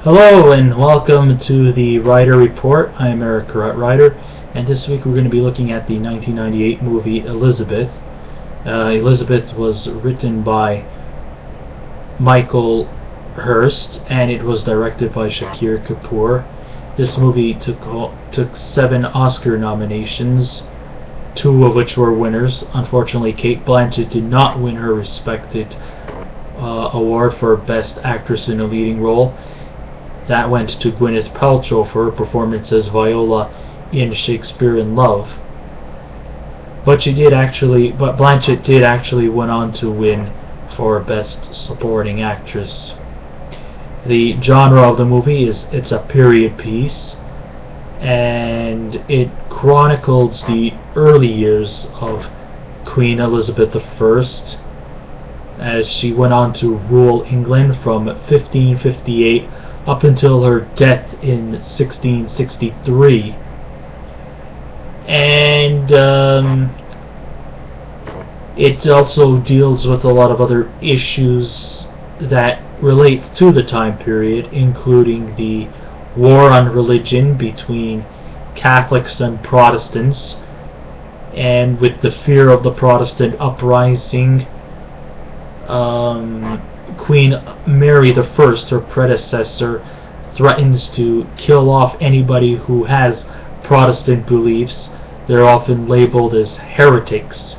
Hello and welcome to the Writer Report. I am Eric Carrot Writer, and this week we're going to be looking at the 1998 movie Elizabeth. Elizabeth was written by Michael Hurst and it was directed by Shakir Kapoor. This movie took 7 Oscar nominations, 2 of which were winners. Unfortunately, Cate Blanchett did not win her respected award for Best Actress in a Leading Role. That went to Gwyneth Paltrow for her performance as Viola in Shakespeare in Love. But Blanchett did actually went on to win for Best Supporting Actress. The genre of the movie it's a period piece, and it chronicles the early years of Queen Elizabeth I as she went on to rule England from 1558 up until her death in 1663. And it also deals with a lot of other issues that relate to the time period, including the war on religion between Catholics and Protestants, and with the fear of the Protestant uprising, Queen Mary I, her predecessor, threatens to kill off anybody who has Protestant beliefs. They're often labeled as heretics.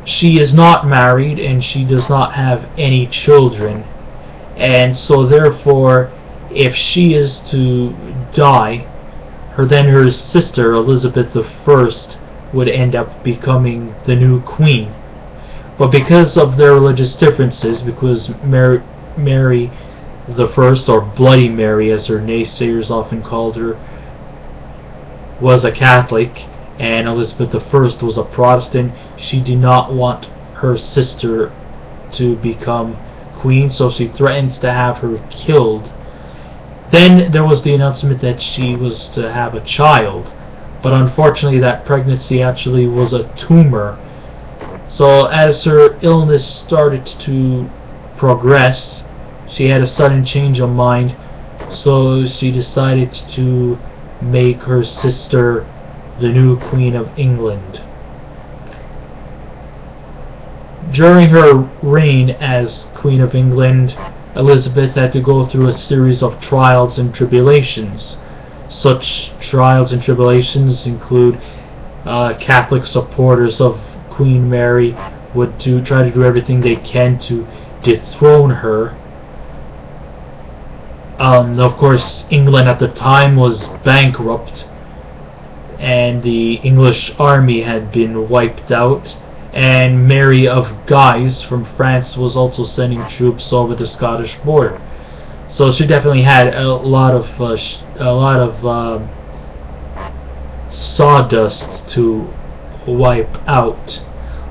She is not married and she does not have any children, and so therefore if she is to die, her sister Elizabeth I would end up becoming the new queen. But because of their religious differences, because Mary I, or Bloody Mary as her naysayers often called her, was a Catholic and Elizabeth I was a Protestant, she did not want her sister to become queen, so she threatens to have her killed. Then there was the announcement that she was to have a child, but unfortunately that pregnancy actually was a tumor. So as her illness started to progress, she had a sudden change of mind, so she decided to make her sister the new Queen of England. During her reign as Queen of England, Elizabeth had to go through a series of trials and tribulations. Such trials and tribulations include Catholic supporters of Queen Mary would try to do everything they can to dethrone her. Of course, England at the time was bankrupt, and the English army had been wiped out, and Mary of Guise from France was also sending troops over the Scottish border. So she definitely had a lot of sawdust to wipe out.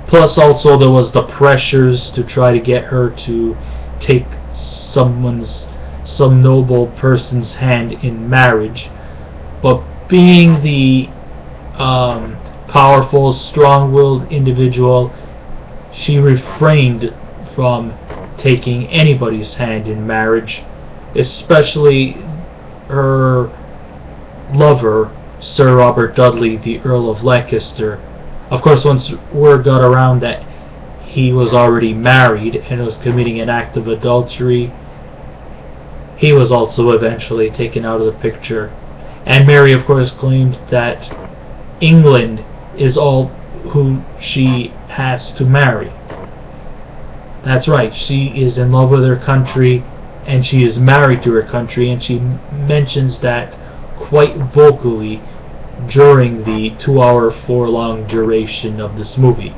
Plus also there was the pressures to try to get her to take some noble person's hand in marriage. But being the powerful, strong-willed individual, she refrained from taking anybody's hand in marriage, especially her lover, Sir Robert Dudley, the Earl of Leicester. Of course, once word got around that he was already married and was committing an act of adultery, he was also eventually taken out of the picture. And Mary, of course, claimed that England is all who she has to marry. That's right, she is in love with her country and she is married to her country, and she mentions that quite vocally during the 2-hour, 4-long duration of this movie.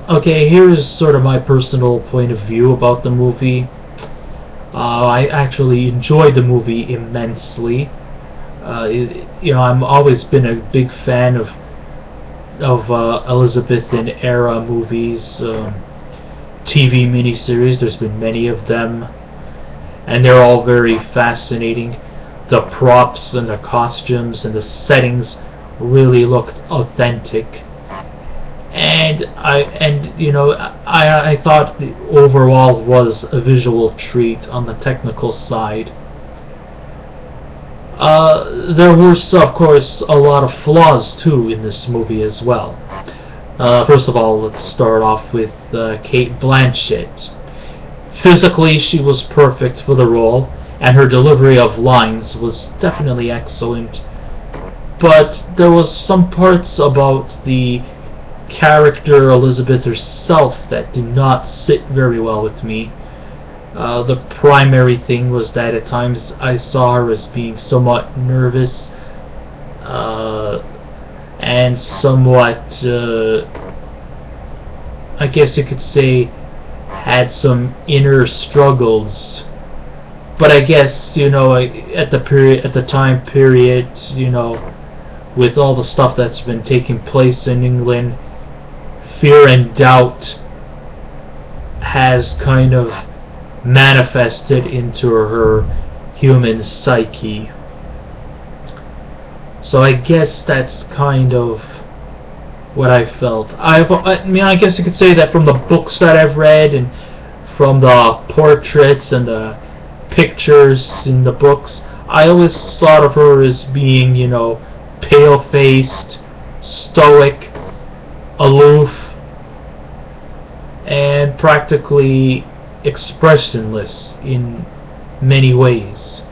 Okay, here's sort of my personal point of view about the movie. I actually enjoyed the movie immensely. I've always been a big fan of Elizabethan era movies, TV miniseries. There's been many of them, and they're all very fascinating. The props and the costumes and the settings really looked authentic. I thought the overall was a visual treat on the technical side. There were, of course, a lot of flaws too in this movie as well. First of all, let's start off with Cate Blanchett. Physically, she was perfect for the role, and her delivery of lines was definitely excellent. But there was some parts about the character Elizabeth herself that did not sit very well with me. The primary thing was that at times I saw her as being somewhat nervous and somewhat, I guess you could say, had some inner struggles. But I guess, at the time period, with all the stuff that's been taking place in England, fear and doubt has kind of manifested into her human psyche. So I guess that's kind of what I felt. I guess you could say that from the books that I've read and from the portraits and the pictures in the books, I always thought of her as being, pale-faced, stoic, aloof, and practically expressionless in many ways.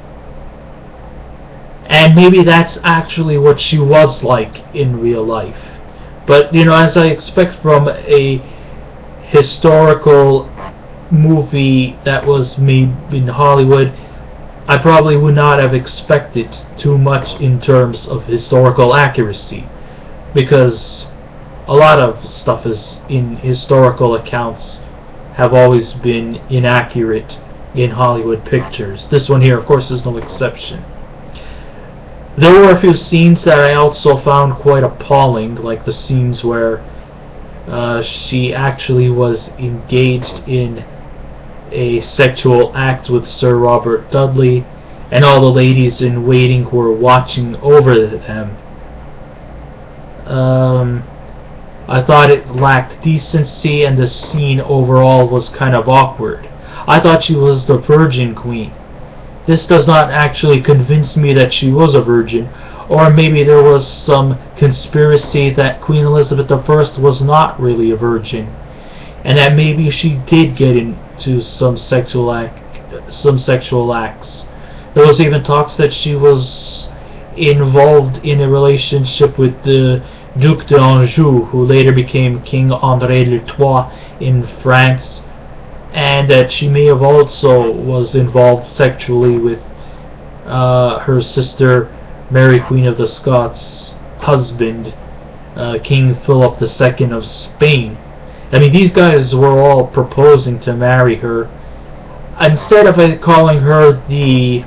And maybe that's actually what she was like in real life. But, as I expect from a historical movie that was made in Hollywood, I probably would not have expected too much in terms of historical accuracy, because a lot of stuff is in historical accounts have always been inaccurate in Hollywood pictures. This one here, of course, is no exception. There were a few scenes that I also found quite appalling, like the scenes where she actually was engaged in a sexual act with Sir Robert Dudley, and all the ladies in waiting who were watching over them. I thought it lacked decency, and the scene overall was kind of awkward. I thought she was the Virgin Queen. This does not actually convince me that she was a virgin, or maybe there was some conspiracy that Queen Elizabeth I was not really a virgin, and that maybe she did get into some sexual acts. There was even talks that she was involved in a relationship with the Duc d'Anjou, who later became King André le Trois in France, and that she may have also was involved sexually with her sister Mary, Queen of the Scots' husband, King Philip II of Spain. I mean, these guys were all proposing to marry her. Instead of calling her the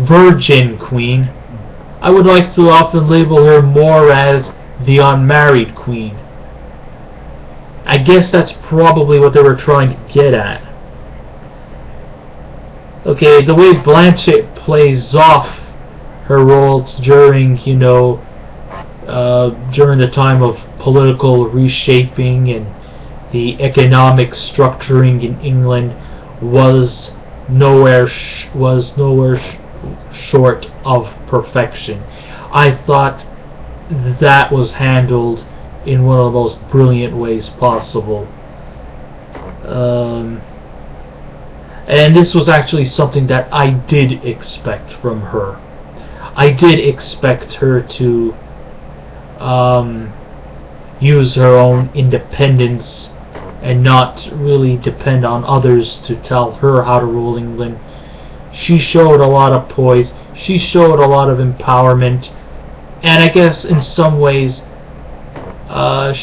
Virgin Queen, I would like to often label her more as the unmarried Queen. I guess that's probably what they were trying to get at. Okay, the way Blanchett plays off her roles during, during the time of political reshaping and the economic structuring in England was nowhere short of perfection. I thought that was handled in one of the most brilliant ways possible. And this was actually something that I did expect from her. I did expect her to use her own independence and not really depend on others to tell her how to rule England. She showed a lot of poise, she showed a lot of empowerment, and I guess in some ways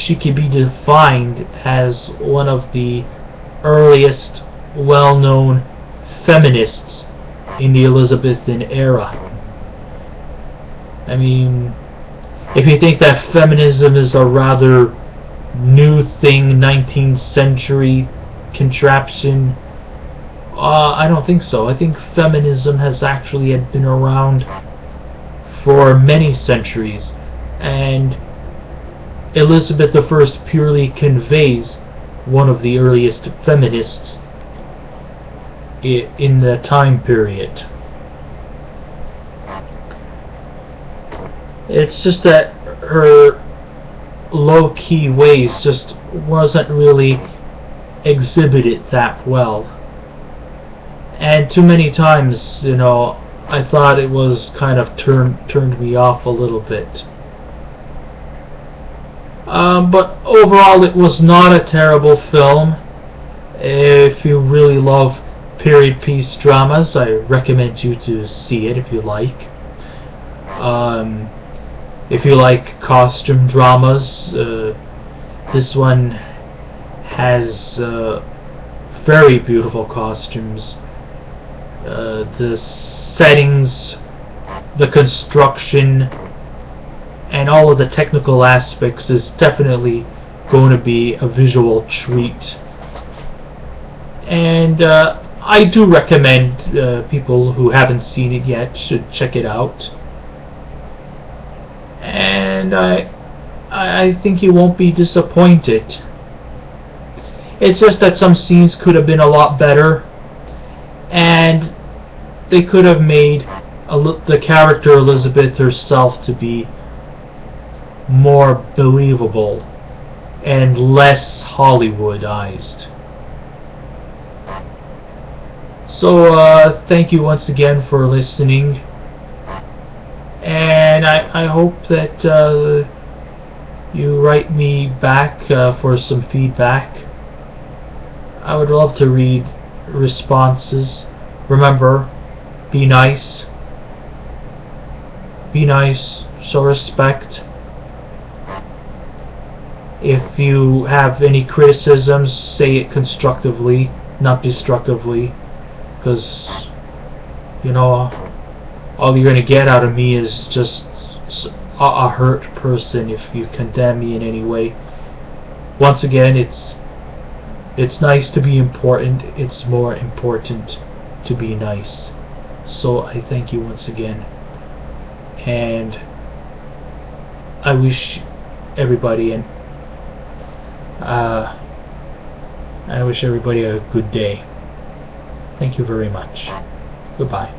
she could be defined as one of the earliest well-known feminists in the Elizabethan era. I mean, if you think that feminism is a rather new thing, 19th century contraption, I don't think so. I think feminism has actually been around for many centuries, and Elizabeth I purely conveys one of the earliest feminists in the time period. It's just that her low-key ways just wasn't really exhibited that well, and too many times, I thought it was kind of turned me off a little bit. But overall, it was not a terrible film. If you really love period piece dramas, I recommend you to see it if you like. If you like costume dramas, this one has very beautiful costumes. The settings, the construction, and all of the technical aspects is definitely going to be a visual treat. And I do recommend people who haven't seen it yet should check it out. And I think you won't be disappointed. It's just that some scenes could have been a lot better, and they could have made the character Elizabeth herself to be more believable and less Hollywoodized. So thank you once again for listening, and I hope that you write me back for some feedback. I would love to read responses. Remember, be nice. Be nice, show respect. If you have any criticisms, say it constructively, not destructively, because, all you're going to get out of me is just a hurt person if you condemn me in any way. Once again, it's nice to be important. It's more important to be nice. So I thank you once again, and I wish everybody a good day. Thank you very much. Goodbye.